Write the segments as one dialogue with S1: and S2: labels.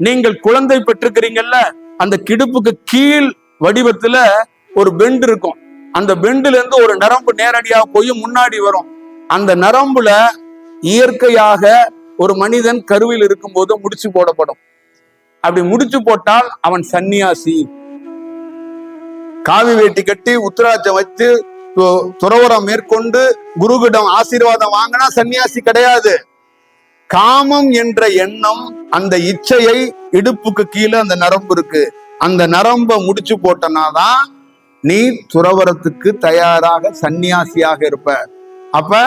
S1: நீங்கள் குழந்தை பெற்றிருக்கிறீங்கல்ல, அந்த கிடுப்புக்கு கீழ் வடிவத்துல ஒரு பெண்ட் இருக்கும். அந்த பெண்டுல இருந்து ஒரு நரம்பு நேரடியாக போய் முன்னாடி வரும். அந்த நரம்புல இயற்கையாக ஒரு மனிதன் கருவில் இருக்கும் போது முடிச்சு போடப்படும். அப்படி முடிச்சு போட்டால் அவன் சன்னியாசி. காவி வேட்டி கட்டி உத்தராட்சம் வச்சு துறவரம் மேற்கொண்டு குருவிடம் ஆசீர்வாதம் வாங்கினா சன்னியாசி கிடையாது. காமம் என்ற எண்ணம், அந்த இச்சையை, இடுப்புக்கு கீழே அந்த நரம்பு இருக்கு, அந்த நரம்ப முடிச்சு போட்டனாதான் நீ துறவரத்துக்கு தயாராக சன்னியாசியாக இருப்ப. அப்ப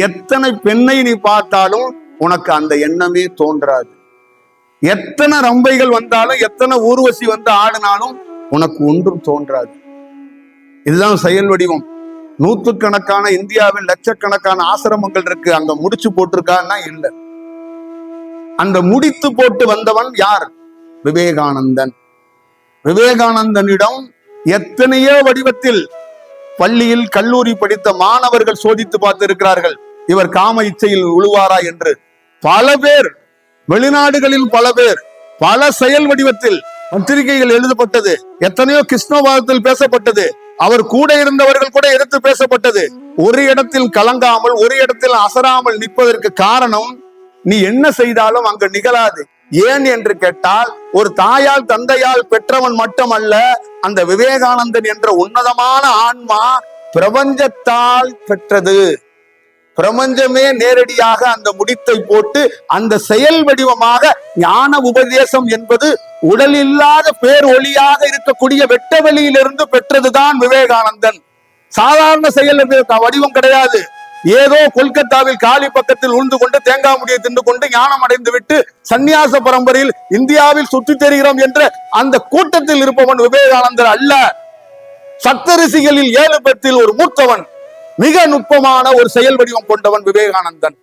S1: எத்தனை பெண்ணை நீ பார்த்தாலும் உனக்கு அந்த எண்ணமே தோன்றாது. எத்தனை ரம்பைகள் வந்தாலும், எத்தனை ஊர்வசி வந்து ஆடினாலும் உனக்கு ஒன்றும் தோன்றாது. இதுதான் செயல் வடிவம். நூற்றுக்கணக்கான இந்தியாவில் லட்சக்கணக்கான ஆசிரமங்கள் இருக்கு, அங்க முடிச்சு போட்டிருக்கான்னா இல்லை. அந்த முடித்து போட்டு வந்தவன் யார்? விவேகானந்தன். விவேகானந்தனிடம் எத்தனையோ வடிவத்தில் பள்ளியில் கல்லூரி படித்த மாணவர்கள் சோதித்து பார்த்து இருக்கிறார்கள், இவர் காம இச்சையில் உழுவாரா என்று. பல பேர், வெளிநாடுகளில் பல பேர், பல செயல் வடிவத்தில் பத்திரிகைகள் எழுதப்பட்டது, எத்தனையோ கிருஷ்ணவாதத்தில் பேசப்பட்டது, அவர் கூட இருந்தவர்கள் கூட எடுத்து பேசப்பட்டது. ஒரு இடத்தில் கலங்காமல், ஒரு இடத்தில் அசராமல் நிற்பதற்கு காரணம், நீ என்ன செய்தாலும் அங்கு நிகழாது. ஏன் என்று கேட்டால், ஒரு தாயால் தந்தையால் பெற்றவன் மட்டுமல்ல, அந்த விவேகானந்தன் என்ற உன்னதமான ஆன்மா பிரபஞ்சத்தால் பெற்றது. பிரபஞ்சமே நேரடியாக அந்த முடித்தை போட்டு அந்த செயல் வடிவமாக ஞான உபதேசம் என்பது உடல் இல்லாத பேர் ஒளியாக இருக்கக்கூடிய வெட்ட வெளியிலிருந்து பெற்றதுதான் விவேகானந்தன். சாதாரண செயல் வடிவம் கிடையாது. ஏதோ கொல்கத்தாவில் காலி பக்கத்தில் உழுந்து கொண்டு தேங்காய் முடியை தின்று கொண்டு ஞானம் அடைந்து விட்டு சந்நியாச பரம்பரையில் இந்தியாவில் சுற்றி தெரிகிறோம் என்ற அந்த கூட்டத்தில் இருப்பவன் விவேகானந்தர் அல்ல. சப்தரிஷிகளில் 7 பேரில் ஒரு மூத்தவன், மிக நுட்பமான ஒரு செயல் வடிவம் கொண்டவன் விவேகானந்தன்.